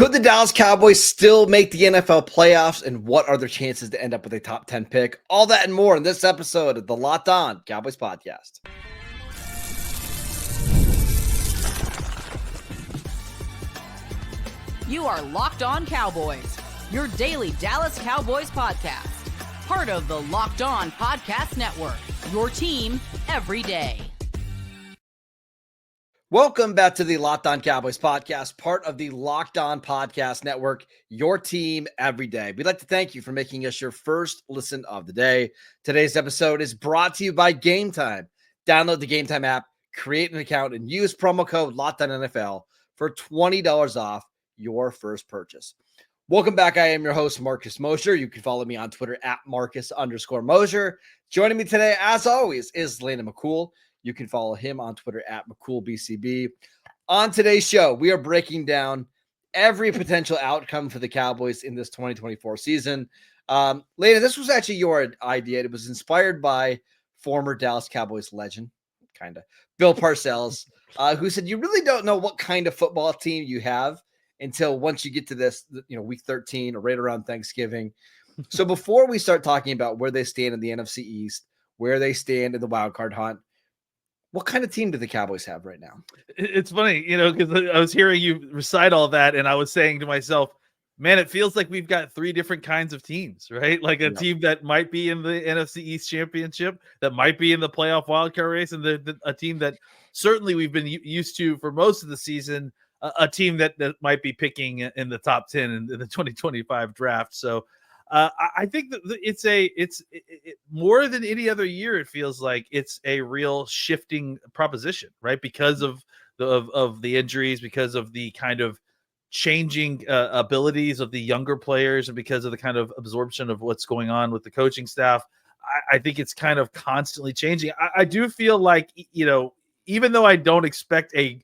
Could the Dallas Cowboys still make the NFL playoffs, and what are their chances to end up with a top 10 pick? All that and more in this episode of the Locked On Cowboys podcast. You are Locked On Cowboys, your daily Dallas Cowboys podcast. Part of the Locked On Podcast Network, your team every day. Welcome back to the Locked On Cowboys podcast, part of the Locked On Podcast Network, your team every day. We'd like to thank you for making us your first listen of the day. Today's episode is brought to you by Game Time. Download the Game Time app, create an account, and use promo code LOCKEDONNFL for $20 off your first purchase. Welcome back. I am your host, Marcus Mosher. You can follow me on Twitter at Marcus_Mosher. Joining me today, as always, is Landon McCool. You can follow him on Twitter at McCoolBCB. On today's show, we are breaking down every potential outcome for the Cowboys in this 2024 season. Landon, this was actually your idea. It was inspired by former Dallas Cowboys legend, Bill Parcells, who said you really don't know what kind of football team you have until once you get to this, week 13 or right around Thanksgiving. So before we start talking about where they stand in the NFC East, where they stand in the wild card hunt, what kind of team do the Cowboys have right now? It's funny, because I was hearing you recite all that, and I was saying to myself, man, it feels like we've got three different kinds of teams, right? Like a team that might be in the NFC East Championship, that might be in the playoff wildcard race, and a team that certainly we've been used to for most of the season, a team that might be picking in the top 10 in the 2025 draft. So I think that it's more than any other year. It feels like it's a real shifting proposition, right? Because of the injuries, because of the kind of changing abilities of the younger players, and because of the kind of absorption of what's going on with the coaching staff. I think it's kind of constantly changing. I do feel like, even though I don't expect a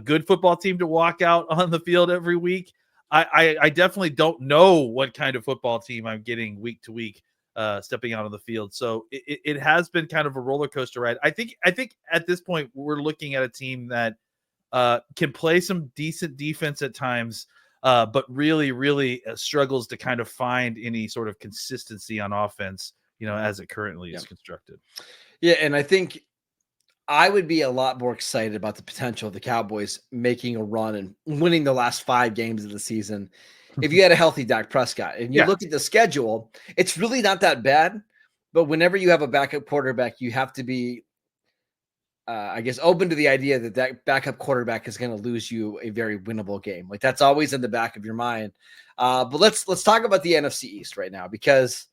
good football team to walk out on the field every week, I definitely don't know what kind of football team I'm getting week to week stepping out on the field. So it has been kind of a roller coaster ride. I think at this point we're looking at a team that can play some decent defense at times, but really, really struggles to kind of find any sort of consistency on offense, as it currently is constructed. Yeah, and I think I would be a lot more excited about the potential of the Cowboys making a run and winning the last 5 games of the season if you had a healthy Dak Prescott. And you look at the schedule, it's really not that bad. But whenever you have a backup quarterback, you have to be, open to the idea that backup quarterback is going to lose you a very winnable game. Like, that's always in the back of your mind. But let's talk about the NFC East right now, because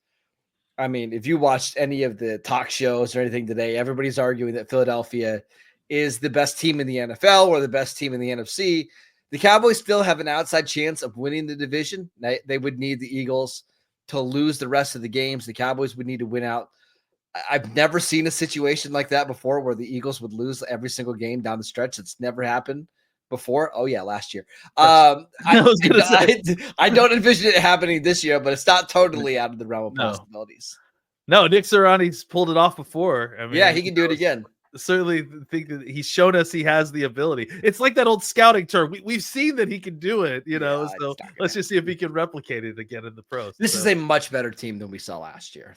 if you watched any of the talk shows or anything today, everybody's arguing that Philadelphia is the best team in the NFL or the best team in the NFC. The Cowboys still have an outside chance of winning the division. They would need the Eagles to lose the rest of the games. The Cowboys would need to win out. I've never seen a situation like that before, where the Eagles would lose every single game down the stretch. It's never happened before. Oh yeah, last year. I don't envision it happening this year, but it's not totally out of the realm of possibilities. No, Nick Sirianni's pulled it off before. He can do it again. Certainly think that he's shown us he has the ability. It's like that old scouting term. We've seen that he can do it, so let's just see if he can replicate it again in the pros. This is a much better team than we saw last year.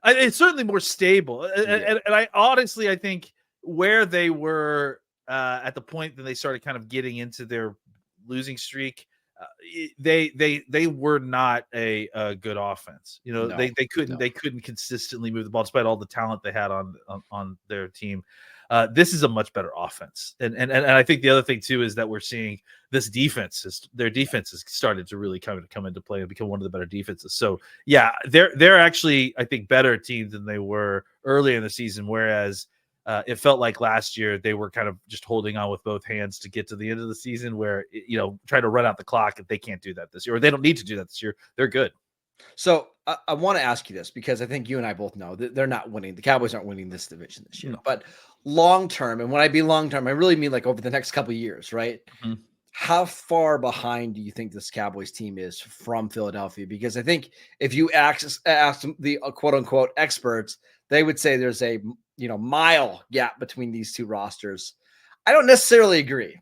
It's certainly more stable. And I honestly, I think where they were at the point that they started kind of getting into their losing streak, they were not a good offense. They couldn't consistently move the ball despite all the talent they had on their team. This is a much better offense, and I think the other thing too is that we're seeing this their defense has started to really come into play and become one of the better defenses. So yeah, they're actually, I think, better team than they were early in the season, whereas it felt like last year they were kind of just holding on with both hands to get to the end of the season, where trying to run out the clock. If they can't do that this year, or they don't need to do that this year, they're good. So I want to ask you this, because I think you and I both know that they're not winning. The Cowboys aren't winning this division this year. No. But long term, and when I mean long term, I really mean like over the next couple of years, right? Mm-hmm. How far behind do you think this Cowboys team is from Philadelphia? Because I think if you ask the quote unquote experts, they would say there's a mile gap between these two rosters. I don't necessarily agree.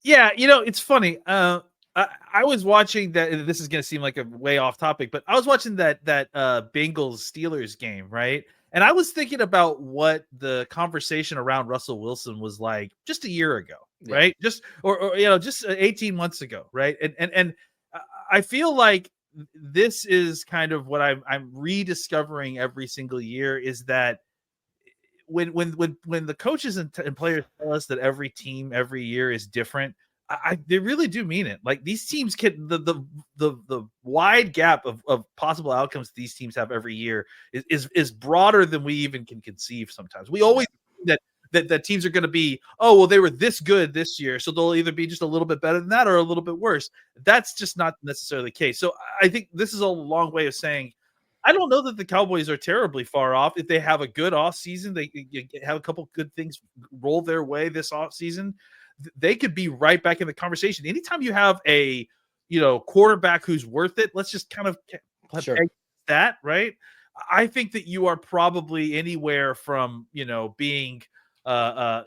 Yeah, it's funny. I was watching that. And this is going to seem like a way off topic, but I was watching that Bengals Steelers game, right? And I was thinking about what the conversation around Russell Wilson was like just a year ago, Yeah. right? Just or just 18 months ago, right? And I feel like this is kind of what I'm rediscovering every single year is that when the coaches and players tell us that every team every year is different, they really do mean it. Like these teams can the wide gap of possible outcomes these teams have every year is broader than we even can conceive. Sometimes we always think that teams are going to be, oh well, they were this good this year, so they'll either be just a little bit better than that or a little bit worse. That's just not necessarily the case. So I think this is a long way of saying I don't know that the Cowboys are terribly far off. If they have a good offseason, they have a couple good things roll their way this offseason, they could be right back in the conversation. Anytime you have a quarterback who's worth it, let's just kind of Sure. that, right? I think that you are probably anywhere from being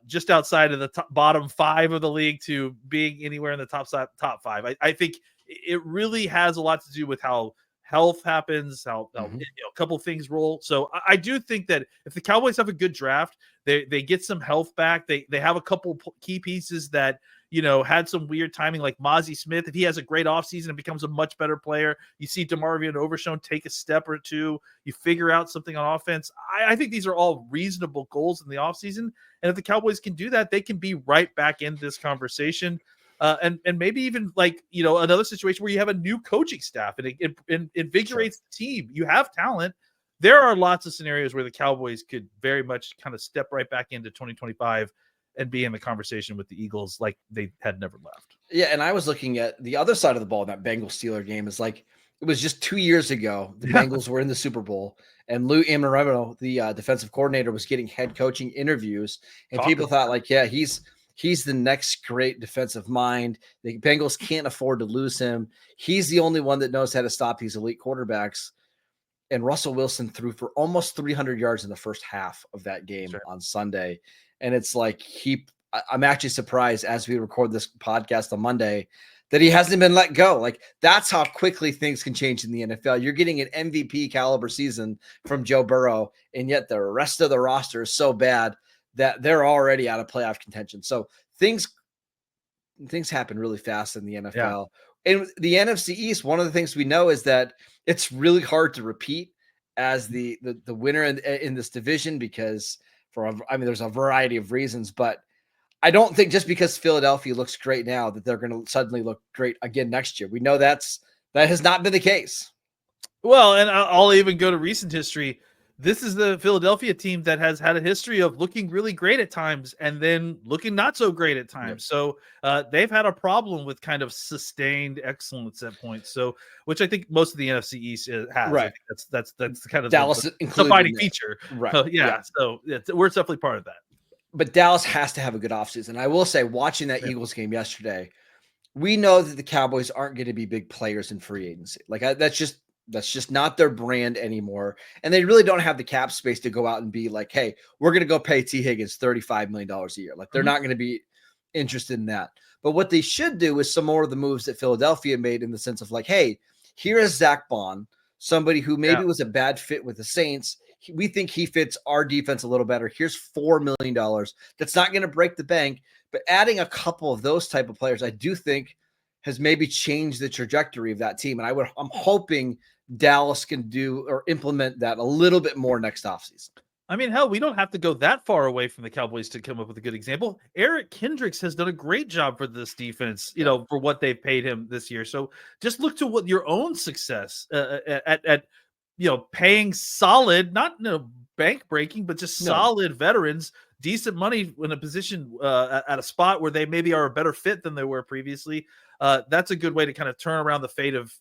just outside of the bottom 5 of the league to being anywhere in the top 5. I think it really has a lot to do with how health happens, how a couple things roll. So I do think that if the Cowboys have a good draft, they get some health back. They have a couple key pieces that had some weird timing, like Mozzie Smith. If he has a great offseason and becomes a much better player, you see DeMarvion Overshown take a step or two. You figure out something on offense. I think these are all reasonable goals in the offseason. And if the Cowboys can do that, they can be right back in this conversation. And maybe even like another situation where you have a new coaching staff and it invigorates the team. You have talent. There are lots of scenarios where the Cowboys could very much kind of step right back into 2025 and be in the conversation with the Eagles like they had never left. Yeah, and I was looking at the other side of the ball in that Bengals-Steeler game. Is like it was just 2 years ago. The Bengals were in the Super Bowl, and Lou Anarumo, the defensive coordinator, was getting head coaching interviews, and people thought like, yeah, he's the next great defensive mind. The Bengals can't afford to lose him. He's the only one that knows how to stop these elite quarterbacks. And Russell Wilson threw for almost 300 yards in the first half of that game on Sunday. And it's like I'm actually surprised as we record this podcast on Monday that he hasn't been let go. Like that's how quickly things can change in the NFL. You're getting an MVP caliber season from Joe Burrow, and yet the rest of the roster is so bad that they're already out of playoff contention. So things happen really fast in the NFL. Yeah. And the NFC East, one of the things we know is that it's really hard to repeat as the winner in this division because there's a variety of reasons, but I don't think just because Philadelphia looks great now that they're going to suddenly look great again next year. We know that has not been the case. Well, and I'll even go to recent history. This is the Philadelphia team that has had a history of looking really great at times and then looking not so great at times. Yep. So they've had a problem with kind of sustained excellence at points. So, which I think most of the NFC East has. Right. That's kind of Dallas the defining feature. Right. So we're definitely part of that. But Dallas has to have a good offseason. I will say, watching that Eagles game yesterday, we know that the Cowboys aren't going to be big players in free agency. Like that's just not their brand anymore. And they really don't have the cap space to go out and be like, hey, we're going to go pay T. Higgins $35 million a year. Like they're not going to be interested in that. But what they should do is some more of the moves that Philadelphia made in the sense of like, hey, here is Zach Bond, somebody who maybe was a bad fit with the Saints. We think he fits our defense a little better. Here's $4 million. That's not going to break the bank, but adding a couple of those type of players, I do think has maybe changed the trajectory of that team. And I'm hoping Dallas can do or implement that a little bit more next offseason. I mean, hell, we don't have to go that far away from the Cowboys to come up with a good example. Eric Kendricks has done a great job for this defense, for what they've paid him this year. So just look to what your own success at paying solid, not bank breaking, but just solid veterans, decent money in a position at a spot where they maybe are a better fit than they were previously. That's a good way to kind of turn around the fate of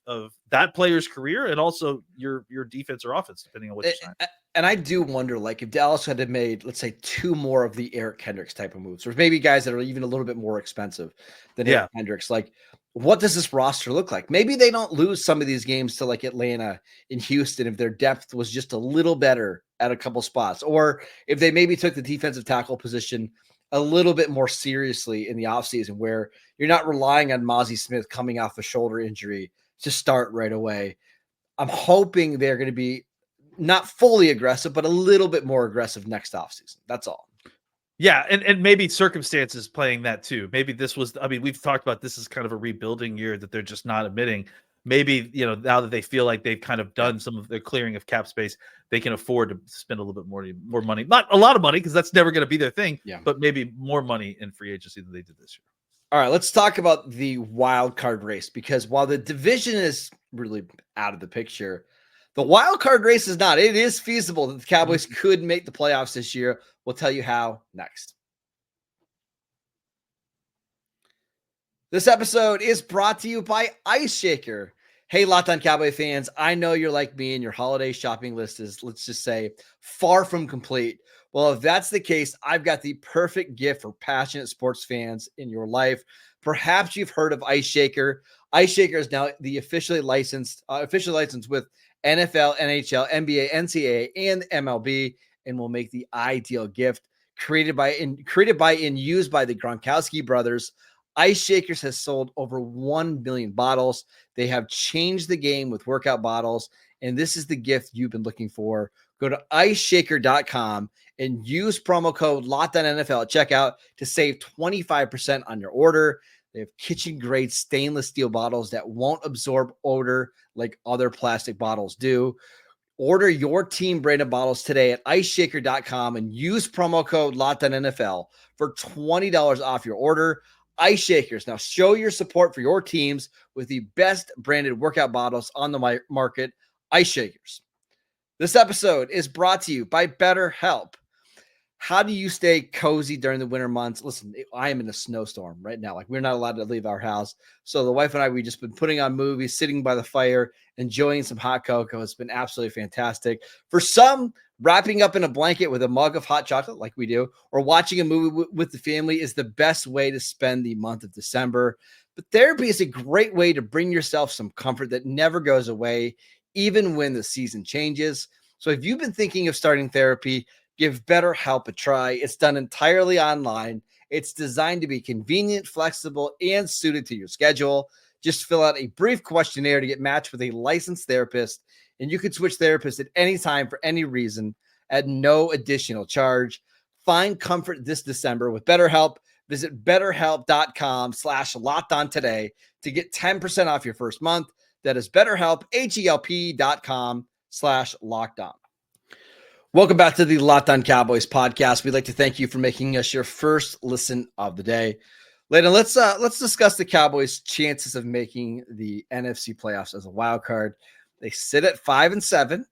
that player's career and also your defense or offense, depending on what you're saying. And I do wonder, like, if Dallas had made, let's say, 2 more of the Eric Kendricks type of moves, or maybe guys that are even a little bit more expensive than Eric Kendricks, like, what does this roster look like? Maybe they don't lose some of these games to like Atlanta and Houston if their depth was just a little better at a couple spots, or if they maybe took the defensive tackle position a little bit more seriously in the offseason, where you're not relying on Mozzie Smith coming off a shoulder injury to start right away. I'm hoping they're going to be not fully aggressive, but a little bit more aggressive next offseason. That's all. Yeah, and maybe circumstances playing that too. Maybe this was, I mean, we've talked about this as kind of a rebuilding year that they're just not admitting. Maybe, now that they feel like they've kind of done some of the clearing of cap space, they can afford to spend a little bit more money. Not a lot of money, because that's never going to be their thing, but maybe more money in free agency than they did this year. All right, let's talk about the wild card race, because while the division is really out of the picture, the wild card race is not. It is feasible that the Cowboys could make the playoffs this year. We'll tell you how next. This episode is brought to you by IceShaker. Hey, Locked On Cowboy fans, I know you're like me and your holiday shopping list is, let's just say, far from complete. Well, if that's the case, I've got the perfect gift for passionate sports fans in your life. Perhaps you've heard of IceShaker. IceShaker is now the officially licensed with NFL, NHL, NBA, NCAA, and MLB, and will make the ideal gift. Created by and used by the Gronkowski brothers, IceShakers has sold over 1 million bottles. They have changed the game with workout bottles, and this is the gift you've been looking for. Go to IceShaker.com and use promo code LOCKEDONNFL at checkout to save 25% on your order. They have kitchen-grade stainless steel bottles that won't absorb odor like other plastic bottles do. Order your team branded bottles today at IceShaker.com and use promo code LOCKEDONNFL for $20 off your order. IceShakers. Now show your support for your teams with the best branded workout bottles on the market, IceShakers. This episode is brought to you by BetterHelp. How do you stay cozy during the winter months? Listen, I am in a snowstorm right now. Like, we're not allowed to leave our house. So the wife and I, we've just been putting on movies, sitting by the fire, enjoying some hot cocoa. It's been absolutely fantastic. For some, wrapping up in a blanket with a mug of hot chocolate like we do, or watching a movie with the family is the best way to spend the month of December. But therapy is a great way to bring yourself some comfort that never goes away, even when the season changes. So if you've been thinking of starting therapy, give BetterHelp a try. It's done entirely online. It's designed to be convenient, flexible, and suited to your schedule. Just fill out a brief questionnaire to get matched with a licensed therapist, and you can switch therapists at any time for any reason at no additional charge. Find comfort this December with BetterHelp. Visit BetterHelp.com/LockedOn today to get 10% off your first month. That is BetterHelp, HELP.com/LockedOn. Welcome back to the Locked On Cowboys podcast. We'd like to thank you for making us your first listen of the day. Later, let's discuss the Cowboys' chances of making the NFC playoffs as a wild card. They sit at 5-7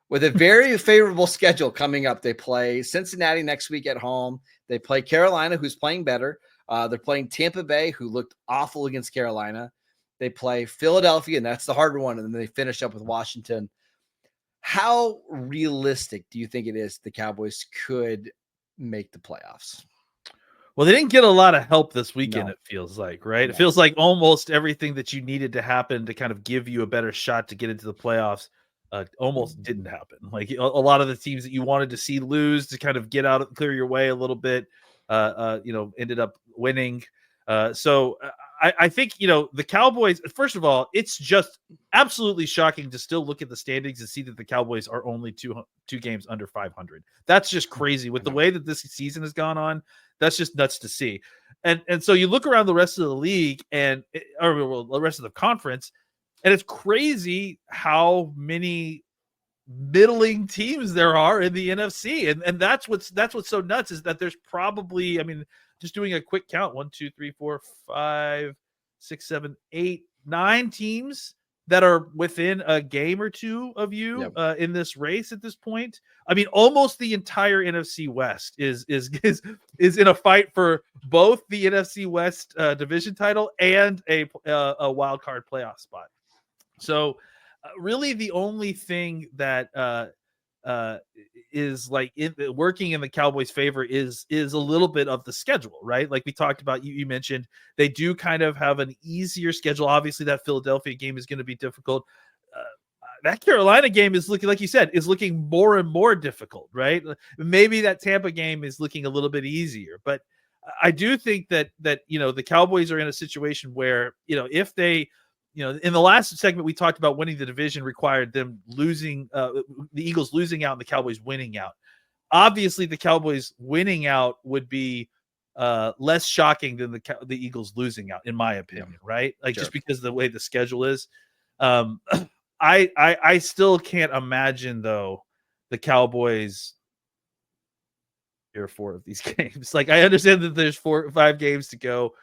with a very favorable schedule coming up. They play Cincinnati next week at home. They play Carolina, who's playing better. They're playing Tampa Bay, who looked awful against Carolina. They play Philadelphia, and that's the harder one. And then they finish up with Washington. How realistic do you think it is the Cowboys could make the playoffs? Well, they didn't get a lot of help this weekend, No. It feels like, right? No. It feels like almost everything that you needed to happen to kind of give you a better shot to get into the playoffs almost didn't happen. Like a lot of the teams that you wanted to see lose to kind of get out, clear your way a little bit, ended up winning. So I think, the Cowboys, first of all, it's just absolutely shocking to still look at the standings and see that the Cowboys are only two games under 500. That's just crazy with the way that this season has gone on. That's just nuts to see. And so you look around the rest of the league or the rest of the conference, and it's crazy how many middling teams there are in the NFC. And that's what's so nuts is that there's probably, just doing a quick count, 1, 2, 3, 4, 5, 6, 7, 8, 9 teams that are within a game or two of you in this race at this point. Almost the entire NFC West is in a fight for both the NFC West division title and a wild card playoff spot. So really the only thing that is like working in the Cowboys' favor is a little bit of the schedule, right? Like we talked about, you mentioned they do kind of have an easier schedule. Obviously, that Philadelphia game is going to be difficult. That Carolina game is looking, like you said, is looking more and more difficult, right? Maybe that Tampa game is looking a little bit easier, but I do think that the Cowboys are in a situation where, if they, in the last segment we talked about winning the division required them losing, the Eagles losing out and the Cowboys winning out. Obviously, the Cowboys winning out would be less shocking than the Eagles losing out, in my opinion, right? Like just because of the way the schedule is. I still can't imagine though the Cowboys here 4 of these games. Like I understand that there's 4 or 5 games to go.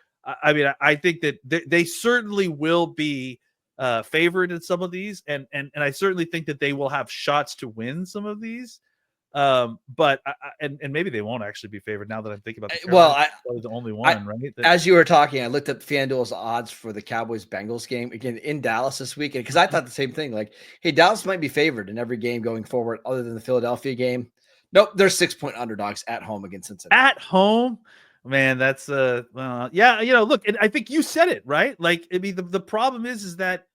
I mean, I think that they certainly will be favored in some of these, and I certainly think that they will have shots to win some of these. But maybe they won't actually be favored now that I'm thinking about the the only one, right? As you were talking, I looked up FanDuel's odds for the Cowboys-Bengals game again in Dallas this weekend because I thought the same thing. Like, hey, Dallas might be favored in every game going forward, other than the Philadelphia game. Nope, they're 6-point underdogs at home against Cincinnati. At home, man, that's yeah. Look, and I think you said it right. Like, I mean, the problem is that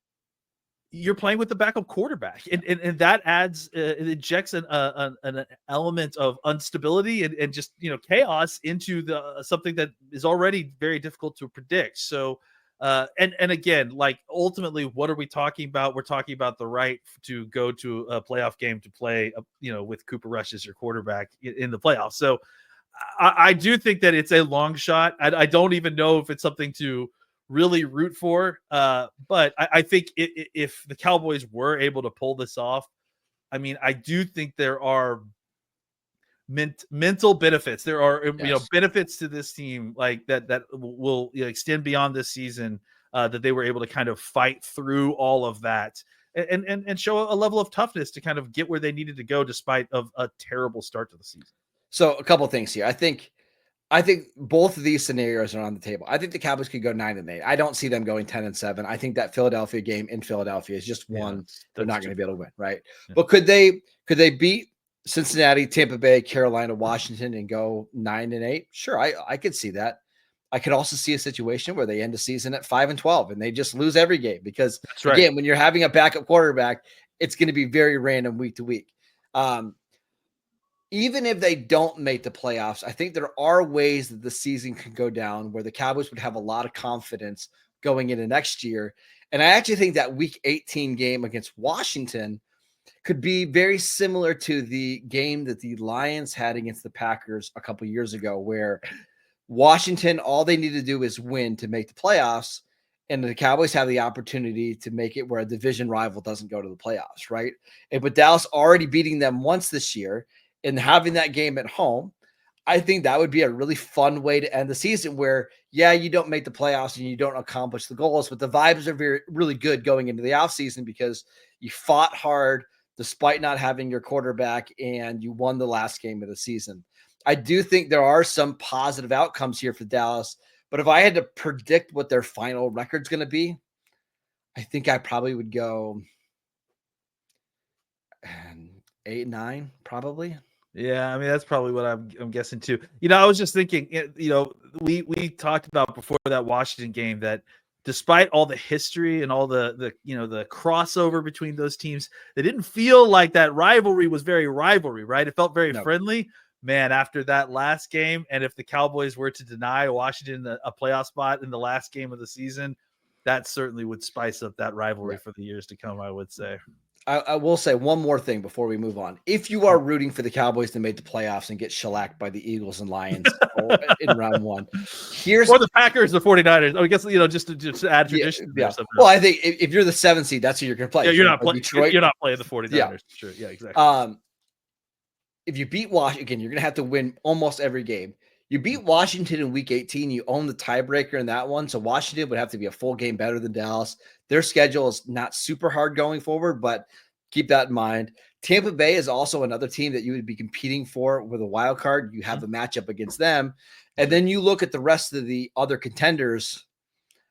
you're playing with the backup quarterback, and that adds it injects an element of instability and just chaos into the something that is already very difficult to predict. So and again, like ultimately, what are we talking about? We're talking about the right to go to a playoff game to play with Cooper Rush as your quarterback in the playoffs. So I do think that it's a long shot. I don't even know if it's something to really root for. But I think if the Cowboys were able to pull this off, I mean, I do think there are mental benefits. There are benefits to this team like that will extend beyond this season, that they were able to kind of fight through all of that and show a level of toughness to kind of get where they needed to go despite of a terrible start to the season. So a couple of things here. I think both of these scenarios are on the table. I think the Cowboys could go 9-8. I don't see them going 10-7. I think that Philadelphia game in Philadelphia is just one they're not going to be able to win, right? Yeah. But could they beat Cincinnati, Tampa Bay, Carolina, Washington, and go 9-8? Sure, I could see that. I could also see a situation where they end the season at 5-12 and they just lose every game because again, when you're having a backup quarterback, it's going to be very random week to week. Even if they don't make the playoffs, I think there are ways that the season can go down where the Cowboys would have a lot of confidence going into next year. And I actually think that week 18 game against Washington could be very similar to the game that the Lions had against the Packers a couple years ago, where Washington, all they need to do is win to make the playoffs. And the Cowboys have the opportunity to make it where a division rival doesn't go to the playoffs, right? And with Dallas already beating them once this year, and having that game at home, I think that would be a really fun way to end the season where, you don't make the playoffs and you don't accomplish the goals, but the vibes are really good going into the offseason because you fought hard despite not having your quarterback and you won the last game of the season. I do think there are some positive outcomes here for Dallas, but if I had to predict what their final record's going to be, I think I probably would go 8-9 probably. Yeah, I mean, that's probably what I'm guessing too. I was just thinking, we talked about before that Washington game that despite all the history and all the crossover between those teams, they didn't feel like that rivalry was very rivalry, right? It felt very friendly. Man, after that last game, and if the Cowboys were to deny Washington a playoff spot in the last game of the season, that certainly would spice up that rivalry for the years to come, I would say. I will say one more thing before we move on. If you are rooting for the Cowboys to make the playoffs and get shellacked by the Eagles and Lions in round one, or the Packers, the 49ers. I guess, just to add tradition. Yeah. Well, I think if you're the 7th seed, that's who you're going to play. Yeah, you're not playing the 49ers. Yeah. Sure. Yeah, exactly. If you beat Washington, you're going to have to win almost every game. You beat Washington in week 18. You own the tiebreaker in that one. So Washington would have to be a full game better than Dallas. Their schedule is not super hard going forward, but keep that in mind. Tampa Bay is also another team that you would be competing for with a wild card. You have a matchup against them. And then you look at the rest of the other contenders.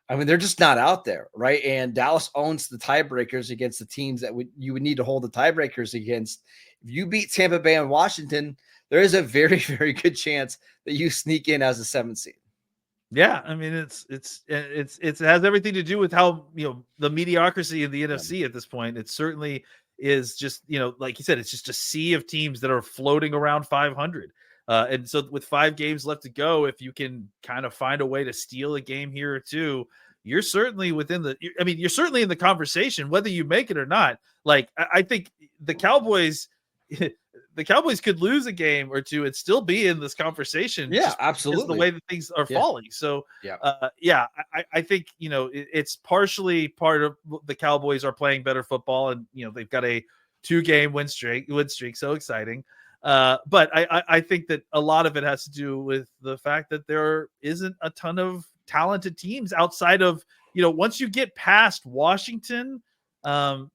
I mean, they're just not out there, right? And Dallas owns the tiebreakers against the teams that you would need to hold the tiebreakers against If you beat Tampa Bay and Washington, there is a very, very good chance that you sneak in as a 7th seed. Yeah, I mean it has everything to do with how the mediocrity in the NFC at this point. It certainly is just like you said, it's just a sea of teams that are floating around 500. And so with 5 games left to go, if you can kind of find a way to steal a game here or two, you're certainly you're certainly in the conversation, whether you make it or not. Like I think the Cowboys. The Cowboys could lose a game or two and still be in this conversation. Yeah, absolutely. The way that things are falling. So, I think, it's partially part of the Cowboys are playing better football, and, they've got a 2-game win streak. So exciting. But I think that a lot of it has to do with the fact that there isn't a ton of talented teams outside of, once you get past Washington, do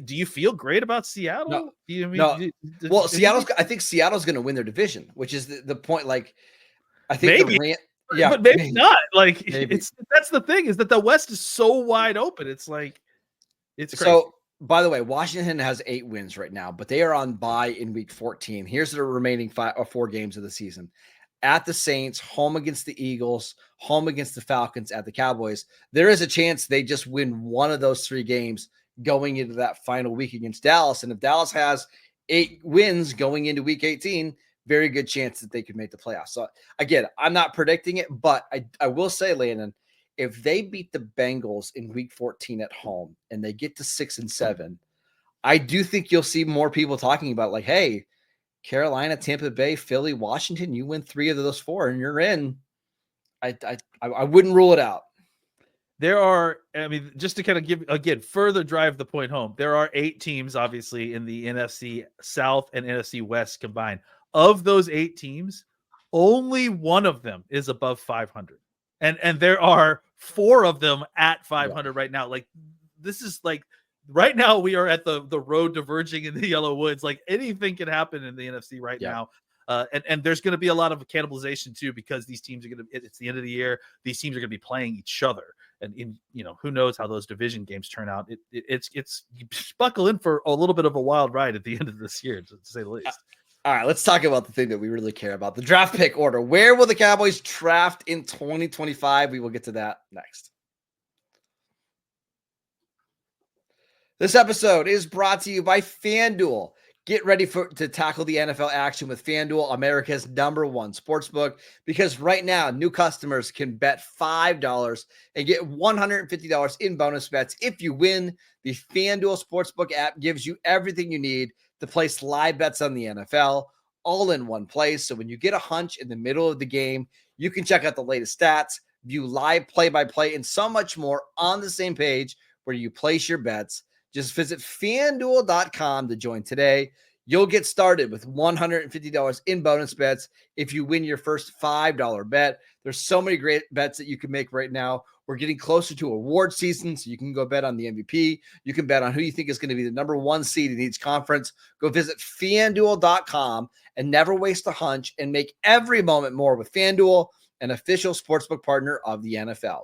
you feel great about Seattle? No. I think Seattle's going to win their division, which is the point. Like, I think maybe, but maybe not. Like, that's the thing, is that the West is so wide open. It's like, it's crazy. So, by the way, Washington has 8 wins right now, but they are on bye in week 14. Here's the remaining 4 games of the season: at the Saints, home against the Eagles, home against the Falcons, at the Cowboys. There is a chance they just win one of those 3 games going into that final week against Dallas. And if Dallas has 8 wins going into week 18, very good chance that they could make the playoffs. So again, I'm not predicting it, but I will say, Landon, if they beat the Bengals in week 14 at home and they get to 6-7, I do think you'll see more people talking about, like, hey, Carolina, Tampa Bay, Philly, Washington, you win 3 of those 4 and you're in. I wouldn't rule it out. There are, just to kind of give, again, further drive the point home, there are 8 teams, obviously, in the NFC South and NFC West combined. Of those 8 teams, only one of them is above 500. And there are 4 of them at 500 right now. Like, this is like, right now we are at the road diverging in the yellow woods. Like, anything can happen in the NFC right now. And there's going to be a lot of cannibalization too, because these teams are it's the end of the year. These teams are going to be playing each other. And who knows how those division games turn out. It's you buckle in for a little bit of a wild ride at the end of this year, to say the least. All right, let's talk about the thing that we really care about, the draft pick order. Where will the Cowboys draft in 2025? We will get to that next. This episode is brought to you by FanDuel. Get ready to tackle the NFL action with FanDuel, America's #1 sportsbook, because right now new customers can bet $5 and get $150 in bonus bets if you win. The FanDuel Sportsbook app gives you everything you need to place live bets on the NFL all in one place. So when you get a hunch in the middle of the game, you can check out the latest stats, view live play-by-play, and so much more on the same page where you place your bets. Just visit FanDuel.com to join today. You'll get started with $150 in bonus bets if you win your first $5 bet. There's so many great bets that you can make right now. We're getting closer to award season, so you can go bet on the MVP. You can bet on who you think is going to be the #1 seed in each conference. Go visit FanDuel.com and never waste a hunch, and make every moment more with FanDuel, an official sportsbook partner of the NFL.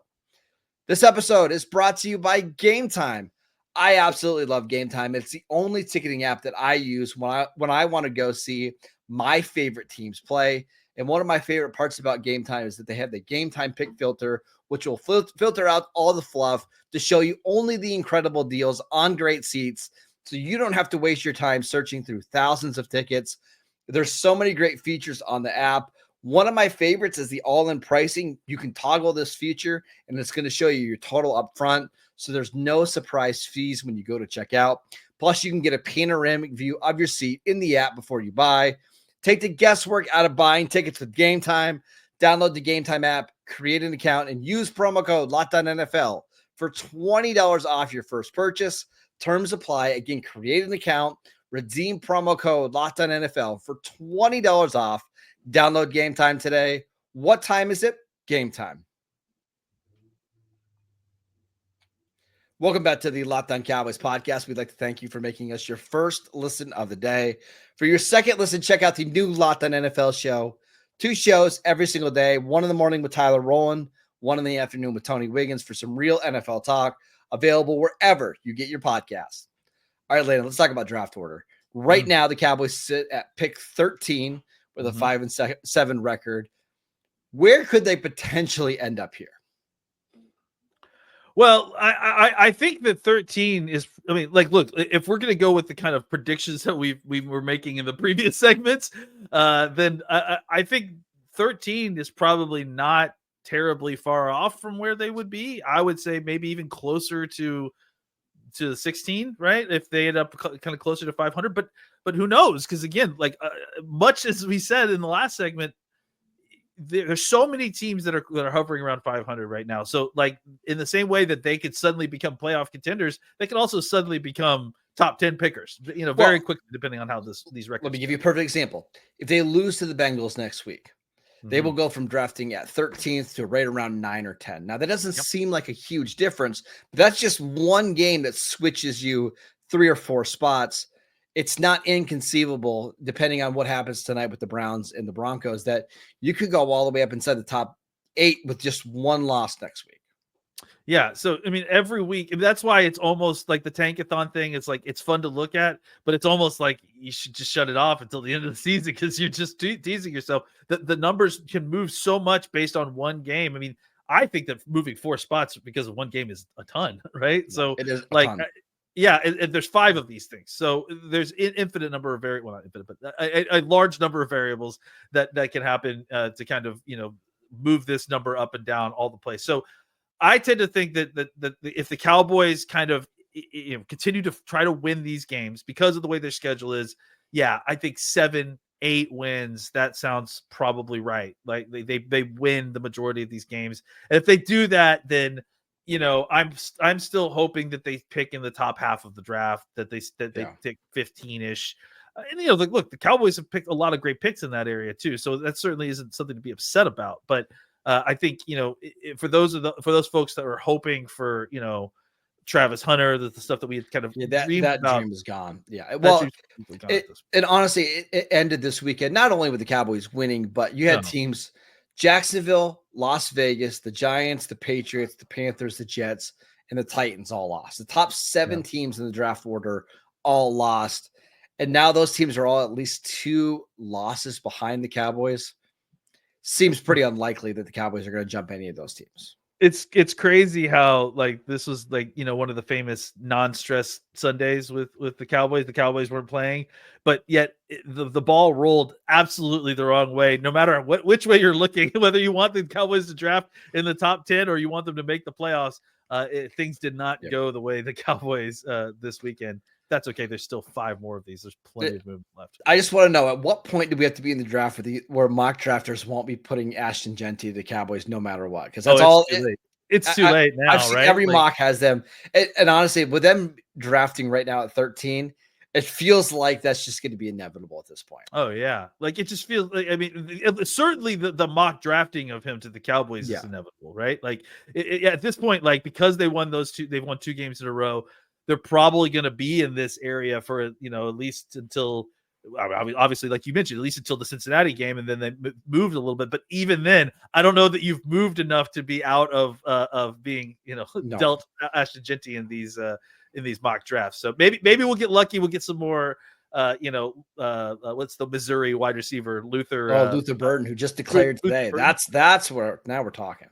This episode is brought to you by Game Time. I absolutely love Game Time. It's the only ticketing app that I use when I want to go see my favorite teams play. And one of my favorite parts about Game Time is that they have the Game Time pick filter, which will filter out all the fluff to show you only the incredible deals on great seats, so you don't have to waste your time searching through thousands of tickets. There's so many great features on the app. One of my favorites is the all-in pricing. You can toggle this feature, and it's going to show you your total up front, so there's no surprise fees when you go to check out. Plus, you can get a panoramic view of your seat in the app before you buy. Take the guesswork out of buying tickets with Game Time. Download the Game Time app, create an account, and use promo code LOCKEDONNFL for $20 off your first purchase. Terms apply. Again, create an account, redeem promo code LOCKEDONNFL for $20 off. Download Game Time today. What time is it? Game time. Welcome back to the Locked On Cowboys podcast. We'd like to thank you for making us your first listen of the day. For your second listen, check out the new Locked On NFL show. 2 shows every single day. 1 in the morning with Tyler Rowland, 1 in the afternoon with Tony Wiggins for some real NFL talk. Available wherever you get your podcasts. All right, Landon, let's talk about draft order. Right now, the Cowboys sit at pick 13 with a 5-7 record. Where could they potentially end up here? Well, I think that 13 is, I mean, like, look, if we're going to go with the kind of predictions that we were making in the previous segments, then I think 13 is probably not terribly far off from where they would be. I would say maybe even closer to 16, right? If they end up kind of closer to 500, but who knows? Because again, like much as we said in the last segment, there's so many teams that are hovering around 500 right now. So like in the same way that they could suddenly become playoff contenders, they can also suddenly become top 10 pickers, very quickly, depending on how these records. Let me give you a perfect example. If they lose to the Bengals next week, they will go from drafting at 13th to right around 9 or 10. Now that doesn't seem like a huge difference, but that's just one game that switches you 3 or 4 spots. It's not inconceivable, depending on what happens tonight with the Browns and the Broncos, that you could go all the way up inside the top 8 with just one loss next week. Yeah. So, I mean, every week, that's why it's almost like the tankathon thing. It's like, it's fun to look at, but it's almost like you should just shut it off until the end of the season because you're just teasing yourself. The numbers can move so much based on one game. I mean, I think that moving 4 spots because of one game is a ton, right? Yeah, so it is like, and there's 5 of these things. So there's infinite number of not infinite, but a large number of variables that can happen to kind of, move this number up and down all the place. So I tend to think that if the Cowboys kind of continue to try to win these games because of the way their schedule is, I think 7-8 wins. That sounds probably right. Like they win the majority of these games, and if they do that, then I'm still hoping that they pick in the top half of the draft, that they take 15-ish. And look, the Cowboys have picked a lot of great picks in that area too, so that certainly isn't something to be upset about. But I think for those folks that were hoping for Travis Hunter, the stuff that we had kind of that about, dream is gone. Yeah, well, and honestly, it ended this weekend not only with the Cowboys winning, but you had teams: Jacksonville, Las Vegas, the Giants, the Patriots, the Panthers, the Jets, and the Titans all lost. The top 7 teams in the draft order all lost, and now those teams are all at least 2 losses behind the Cowboys. Seems pretty unlikely that the Cowboys are going to jump any of those teams. It's crazy how like this was like one of the famous non-stress Sundays with the Cowboys. The Cowboys weren't playing, but yet the ball rolled absolutely the wrong way. No matter which way you're looking, whether you want the Cowboys to draft in the top 10 or you want them to make the playoffs, things did not go the way the Cowboys this weekend. That's okay. There's still 5 more of these. There's plenty of movement left. I just want to know, at what point do we have to be in the draft where mock drafters won't be putting Ashton Genty to the Cowboys no matter what? Because that's it's too late now, I've seen right? Every mock has them. And honestly, with them drafting right now at 13, it feels like that's just going to be inevitable at this point. Oh, yeah. Like it just feels like, I mean, certainly the mock drafting of him to the Cowboys is inevitable, right? Like at this point, like because they've won 2 games in a row, they're probably going to be in this area for, at least until, obviously, like you mentioned, at least until the Cincinnati game, and then they moved a little bit. But even then, I don't know that you've moved enough to be out of being, dealt Ashton Genty in these mock drafts. So maybe we'll get lucky. We'll get some more. What's the Missouri wide receiver, Luther? Luther Burden, who just declared today. That's where now we're talking.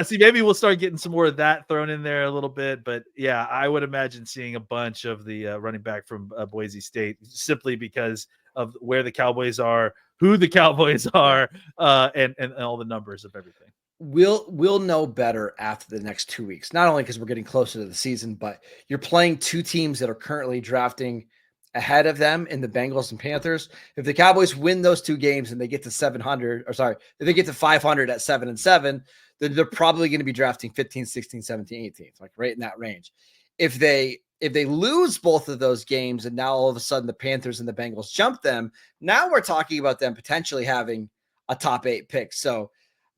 See, maybe we'll start getting some more of that thrown in there a little bit. But yeah, I would imagine seeing a bunch of the running back from Boise State, simply because of where the Cowboys are, who the Cowboys are, and all the numbers of everything. We'll know better after the next 2 weeks, not only because we're getting closer to the season, but you're playing 2 teams that are currently drafting ahead of them in the Bengals and Panthers. If the Cowboys win those 2 games and they get to 700, if they get to 500 at 7-7, then they're probably going to be drafting 15, 16, 17, 18, like right in that range. If they lose both of those games and now all of a sudden the Panthers and the Bengals jump them, now we're talking about them potentially having a top 8 pick. So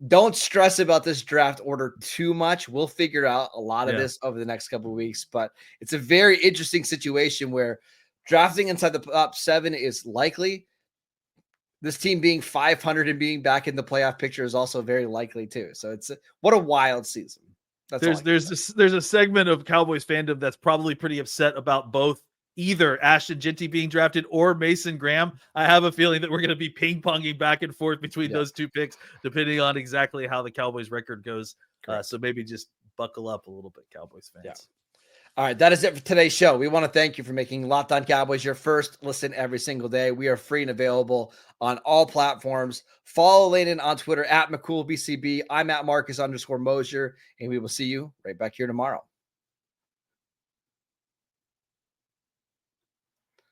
don't stress about this draft order too much. We'll figure out a lot of this over the next couple of weeks, but it's a very interesting situation where drafting inside the top 7 is likely. This team being 500 and being back in the playoff picture is also very likely too. So what a wild season. There's a segment of Cowboys fandom that's probably pretty upset about both either Ashton Jinty being drafted or Mason Graham. I have a feeling that we're going to be ping-ponging back and forth between those two picks, depending on exactly how the Cowboys record goes. So maybe just buckle up a little bit, Cowboys fans. Yeah. All right, that is it for today's show. We want to thank you for making Locked On Cowboys your first listen every single day. We are free and available on all platforms. Follow Landon on Twitter at McCoolBCB. I'm at Marcus_Mosier, and we will see you right back here tomorrow.